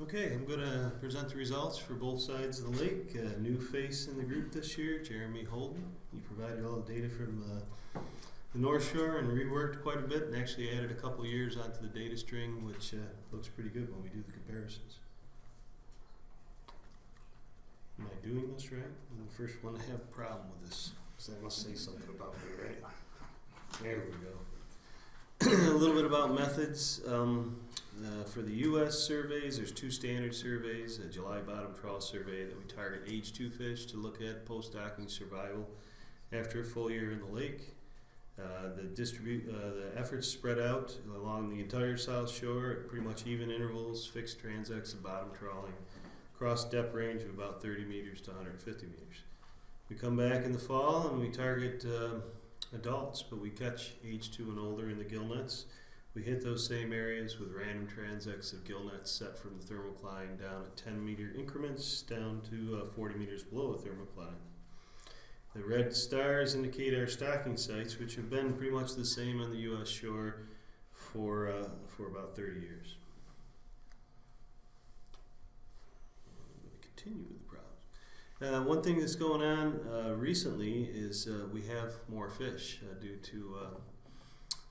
Okay, I'm going to present the results for both sides of the lake. A new face in the group this year, Jeremy Holden. He provided all the data from the North Shore and reworked quite a bit and actually added a couple years onto the data string, which looks pretty good when we do the comparisons. Am I doing this right? I'm the first one to have a problem with this, because that must say something about me, right? There we go. A little bit about methods. For the U.S. surveys, there's two standard surveys, a July bottom trawl survey that we target age 2 fish to look at post-docking survival after a full year in the lake. The efforts spread out along the entire South Shore at pretty much even intervals, fixed transects and bottom trawling, across depth range of about 30 meters to 150 meters. We come back in the fall and we target adults, but we catch age 2 and older in the gill nets. We hit those same areas with random transects of gill nets set from the thermocline down at 10-meter increments down to 40 meters below the thermocline. The red stars indicate our stocking sites, which have been pretty much the same on the U.S. shore for about 30 years. I'm going to continue with the problems. One thing that's going on recently is we have more fish due to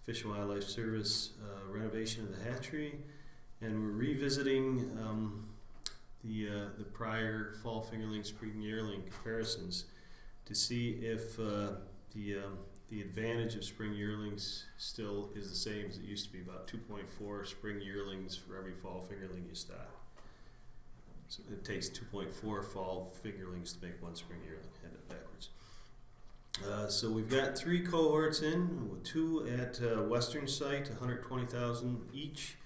Fish and Wildlife Service renovation of the hatchery, and we're revisiting the prior fall fingerling, spring yearling comparisons to see if the advantage of spring yearlings still is the same as it used to be, about 2.4 spring yearlings for every fall fingerling you stock. So it takes 2.4 fall fingerlings to make one spring yearling. Had it backwards. So we've got 3 cohorts in, 2 at western site, 120,000 each.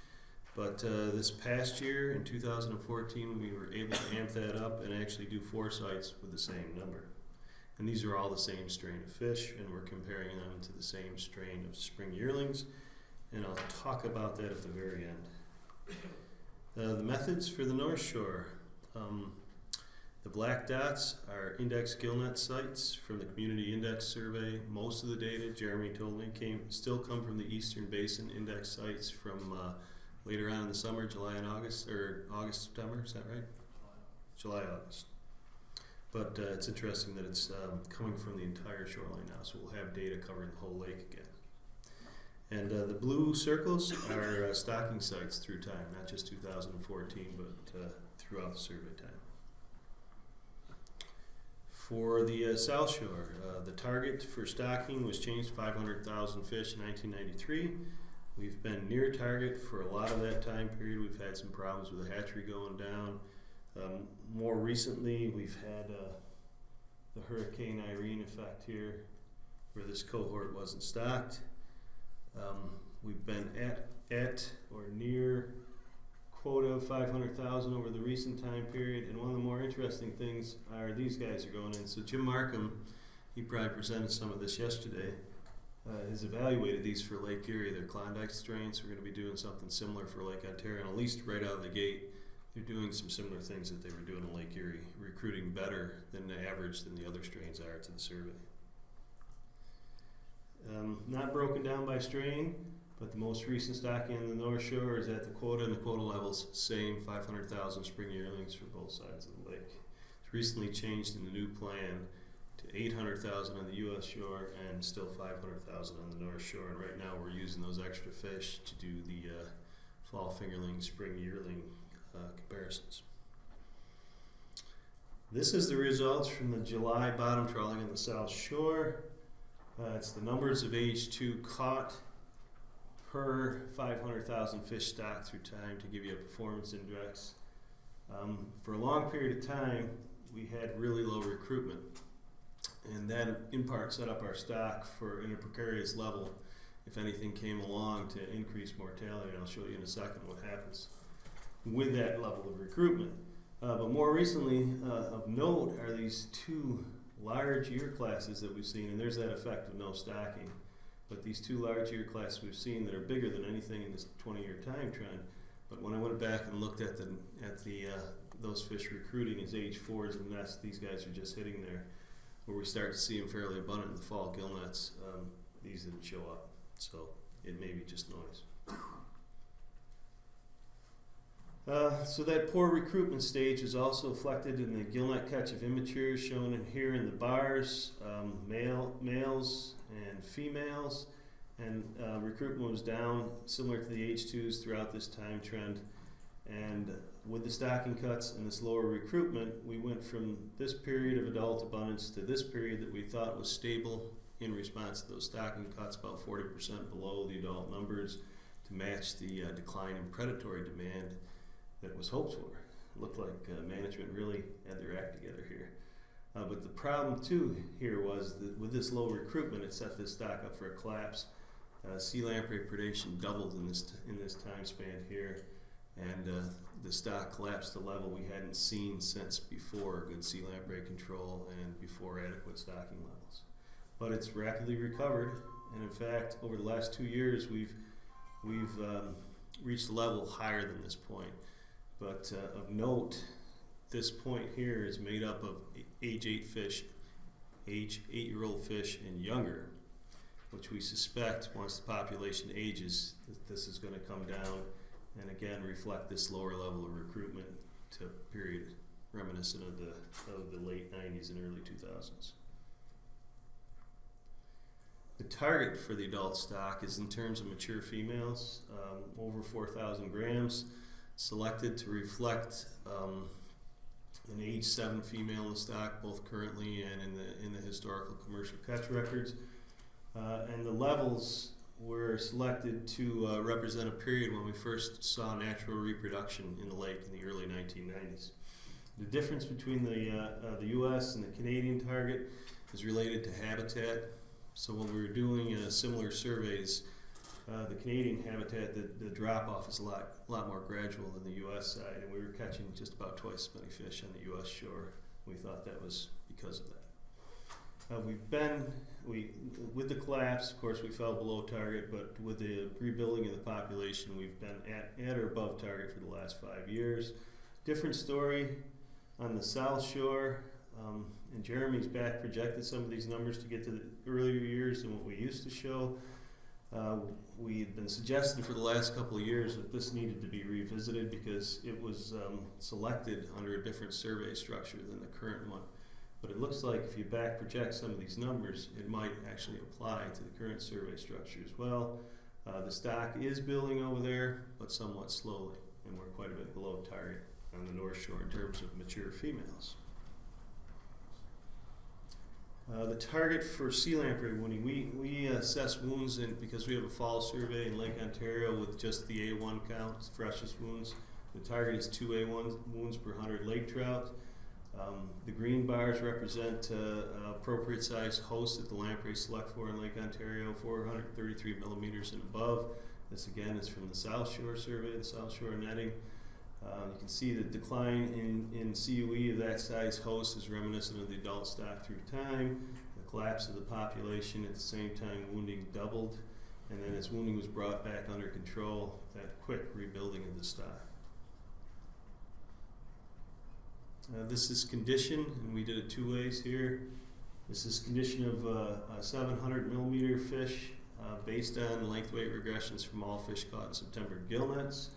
But this past year, in 2014, we were able to amp that up and actually do 4 sites with the same number. And these are all the same strain of fish, and we're comparing them to the same strain of spring yearlings. And I'll talk about that at the very end. The methods for the North Shore. The black dots are index gillnet sites from the Community Index Survey. Most of the data, Jeremy told me, still come from the Eastern Basin Index sites from later on in the summer, July and August, or August, September, is that right? July, August. But it's interesting that it's coming from the entire shoreline now, so we'll have data covering the whole lake again. And the blue circles are stocking sites through time, not just 2014, but throughout the survey time. For the South Shore, the target for stocking was changed to 500,000 fish in 1993. We've been near target for a lot of that time period. We've had some problems with the hatchery going down. More recently, we've had the Hurricane Irene effect here, where this cohort wasn't stocked. We've been at or near quota of 500,000 over the recent time period, and one of the more interesting things are these guys are going in. So Jim Markham, he probably presented some of this yesterday, has evaluated these for Lake Erie. They're Klondike strains. We're going to be doing something similar for Lake Ontario, and at least right out of the gate, they're doing some similar things that they were doing in Lake Erie, recruiting better than the average than the other strains are to the survey. Not broken down by strain, but the most recent stocking on the North Shore is at the quota, and the quota levels same, 500,000 spring yearlings for both sides of the lake. It's recently changed in the new plan to 800,000 on the U.S. shore and still 500,000 on the North Shore. And right now we're using those extra fish to do the fall fingerling, spring yearling comparisons. This is the results from the July bottom trawling on the South Shore. It's the numbers of age 2 caught per 500,000 fish stocked through time to give you a performance index. For a long period of time, we had really low recruitment, and that in part set up our stock for in a precarious level if anything came along to increase mortality. And I'll show you in a second what happens with that level of recruitment. But more recently, of note are these 2 large year classes that we've seen, and there's that effect of no stocking. But these 2 large year classes we've seen that are bigger than anything in this 20-year time trend. But when I went back and looked at those fish recruiting as age 4s and nests, these guys are just hitting there. Where we start to see them fairly abundant in the fall gill nets, these didn't show up. So it may be just noise. So that poor recruitment stage is also reflected in the gillnet catch of immatures shown in here in the bars, males and females, and recruitment was down similar to the H2s throughout this time trend. And with the stocking cuts and this lower recruitment, we went from this period of adult abundance to this period that we thought was stable in response to those stocking cuts, about 40% below the adult numbers, to match the decline in predatory demand that was hoped for. It looked like management really had their act together here. But the problem too here was that with this low recruitment, it set this stock up for a collapse. Sea lamprey predation doubled in this time span here, and the stock collapsed to a level we hadn't seen since before good sea lamprey control and before adequate stocking levels. But it's rapidly recovered, and in fact, over the last 2 years, we've reached a level higher than this point. But of note, this point here is made up of age 8-year-old fish and younger, which we suspect once the population ages, this is going to come down and again reflect this lower level of recruitment to a period reminiscent of the late 90s and early 2000s. The target for the adult stock is in terms of mature females, over 4,000 grams, selected to reflect an age 7 female in the stock, both currently and in the historical commercial catch records. And the levels were selected to represent a period when we first saw natural reproduction in the lake in the early 1990s. The difference between the U.S. and the Canadian target is related to habitat. So when we were doing similar surveys, the Canadian habitat, the drop-off is a lot more gradual than the U.S. side, and we were catching just about twice as many fish on the U.S. shore. We thought that was because of that. With the collapse, of course, we fell below target, but with the rebuilding of the population, we've been at or above target for the last 5 years. Different story on the South Shore, and Jeremy's back projected some of these numbers to get to the earlier years than what we used to show. We had been suggesting for the last couple of years that this needed to be revisited because it was selected under a different survey structure than the current one. But it looks like if you back project some of these numbers, it might actually apply to the current survey structure as well. The stock is building over there, but somewhat slowly, and we're quite a bit below target on the North Shore in terms of mature females. The target for sea lamprey wounding, we assess wounds because we have a fall survey in Lake Ontario with just the A1 count, freshest wounds. The target is 2 A1 wounds per 100 lake trout. The green bars represent appropriate size hosts that the lamprey select for in Lake Ontario, 433 millimeters and above. This again is from the South Shore survey, the South Shore netting. You can see the decline in CUE of that size host is reminiscent of the adult stock through time. The collapse of the population at the same time wounding doubled, and then as wounding was brought back under control, that quick rebuilding of the stock. This is condition, and we did it 2 ways here. This is condition of a 700 millimeter fish based on length weight regressions from all fish caught in September gillnets.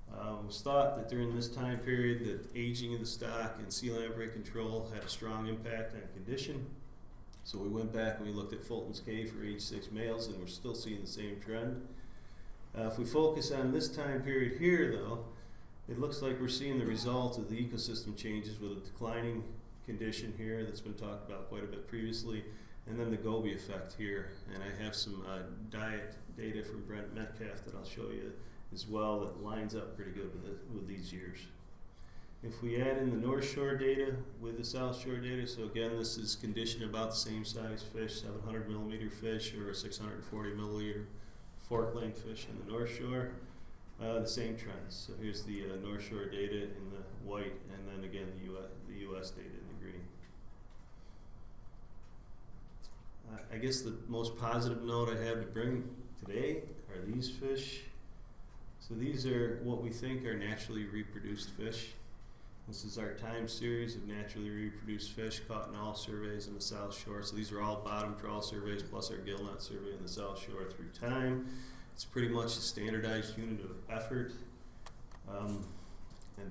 It was thought that during this time period that aging of the stock and sea lamprey control had a strong impact on condition. So we went back and we looked at Fulton's K for age 6 males, and we're still seeing the same trend. If we focus on this time period here though, it looks like we're seeing the result of the ecosystem changes with a declining condition here that's been talked about quite a bit previously, and then the Goby effect here. And I have some diet data from Brent Metcalf that I'll show you as well that lines up pretty good with these years. If we add in the North Shore data with the South Shore data, so again this is condition about the same size fish, 700 millimeter fish or a 640 milliliter fork length fish in the North Shore. The same trends. So here's the North Shore data in the white, and then again the US data in the green. I guess the most positive note I have to bring today are these fish. So these are what we think are naturally reproduced fish. This is our time series of naturally reproduced fish caught in all surveys in the South Shore. So these are all bottom trawl surveys plus our gillnet survey in the South Shore through time. It's pretty much a standardized unit of effort.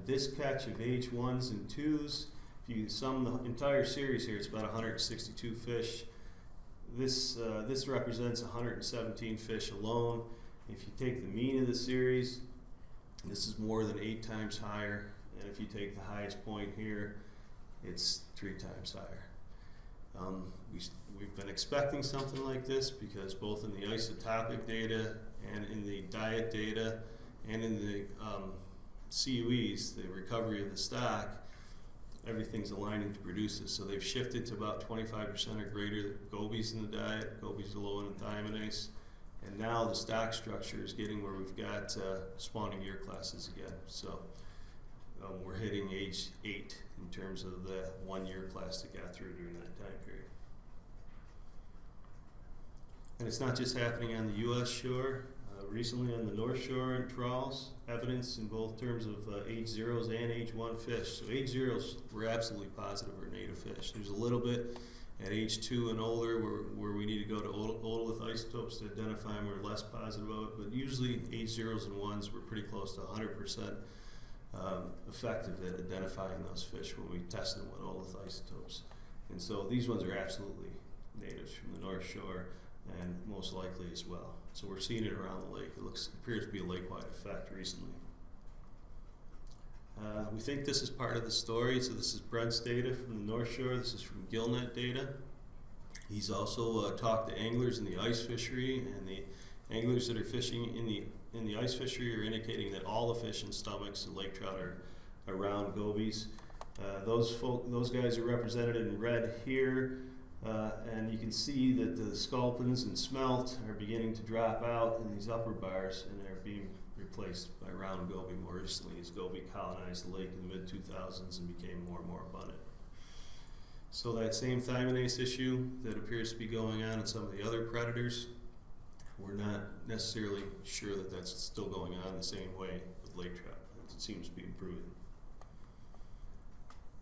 this catch of age 1s and 2s, if you sum the entire series here, it's about 162 fish. This represents 117 fish alone. If you take the mean of the series, this is more than 8 times higher. And if you take the highest point here, it's 3 times higher. We've been expecting something like this because both in the isotopic data and in the diet data and in the CUEs, the recovery of the stock, everything's aligning to produce this. So they've shifted to about 25% or greater gobies in the diet. Gobies are low in thiomanase. And now the stock structure is getting where we've got spawning year classes again. So we're hitting age 8 in terms of the 1 year class that got through during that time period. And it's not just happening on the U.S. shore. Recently on the North Shore and trawls, evidence in both terms of age 0s and age 1 fish. So age 0s, we're absolutely positive are native fish. There's a little bit at age 2 and older where we need to go to otolith isotopes to identify them. We're less positive of it, but usually age 0s and 1s, we're pretty close to 100% effective at identifying those fish when we test them with otolith isotopes. And so these ones are absolutely natives from the North Shore and most likely as well. So we're seeing it around the lake. It appears to be a lake-wide effect recently. We think this is part of the story. So this is Brent's data from the North Shore. This is from Gillnet data. He's also talked to anglers in the ice fishery, and the anglers that are fishing in the ice fishery are indicating that all the fish in stomachs of lake trout are around gobies. Those guys are represented in red here. And you can see that the sculpins and smelt are beginning to drop out in these upper bars, and they're being replaced by round goby more recently as goby colonized the lake in the mid-2000s and became more and more abundant. So that same thiomanase issue that appears to be going on in some of the other predators, we're not necessarily sure that that's still going on the same way with lake trout. It seems to be improving.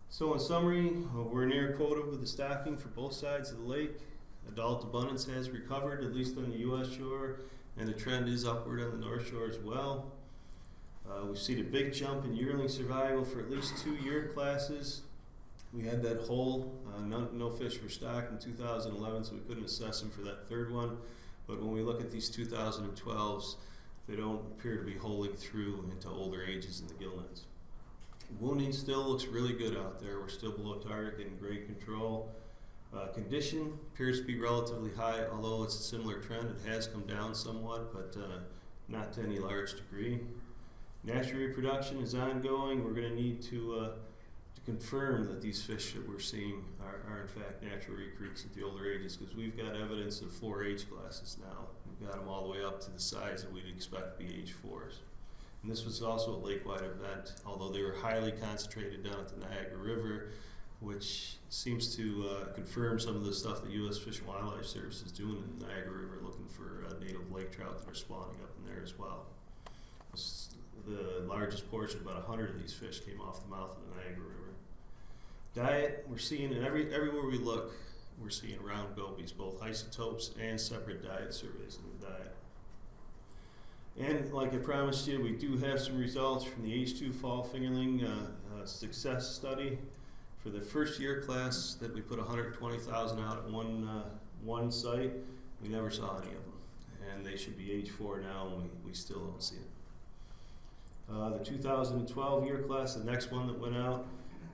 So in summary, we're near quota with the stocking for both sides of the lake. Adult abundance has recovered, at least on the U.S. shore, and the trend is upward on the North Shore as well. We've seen a big jump in yearling survival for at least 2 year classes. We had that hole, no fish were stocked in 2011, so we couldn't assess them for that 3rd one. But when we look at these 2012s, they don't appear to be holding through into older ages in the gillnets. Wounding still looks really good out there. We're still below target, getting great control. Condition appears to be relatively high, although it's a similar trend. It has come down somewhat, but not to any large degree. Natural reproduction is ongoing. We're going to need to confirm that these fish that we're seeing are in fact natural recruits at the older ages, because we've got evidence of 4 age classes now. We've got them all the way up to the size that we'd expect to be age 4s. And this was also a lake-wide event, although they were highly concentrated down at the Niagara River, which seems to confirm some of the stuff that U.S. Fish and Wildlife Service is doing in the Niagara River, looking for native lake trout that are spawning up in there as well. The largest portion, about 100 of these fish, came off the mouth of the Niagara River. Diet, we're seeing in everywhere we look, we're seeing round gobies, both isotopes and separate diet surveys in the diet. And like I promised you, we do have some results from the H2 fall fingerling success study. For the 1st year class that we put 120,000 out at one site, we never saw any of them. And they should be age 4 now, and we still don't see it. The 2012 year class, the next one that went out,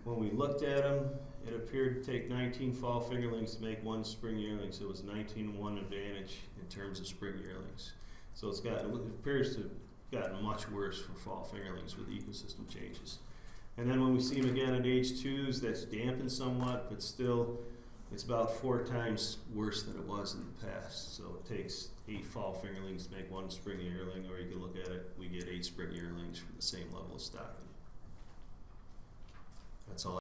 when we looked at them, it appeared to take 19 fall fingerlings to make 1 spring yearling, so it was 19-1 advantage in terms of spring yearlings. So it appears to have gotten much worse for fall fingerlings with ecosystem changes. And then when we see them again at age 2s, that's dampened somewhat, but still it's about 4 times worse than it was in the past. So it takes 8 fall fingerlings to make 1 spring yearling, or you can look at it, we get 8 spring yearlings from the same level of stocking. That's all.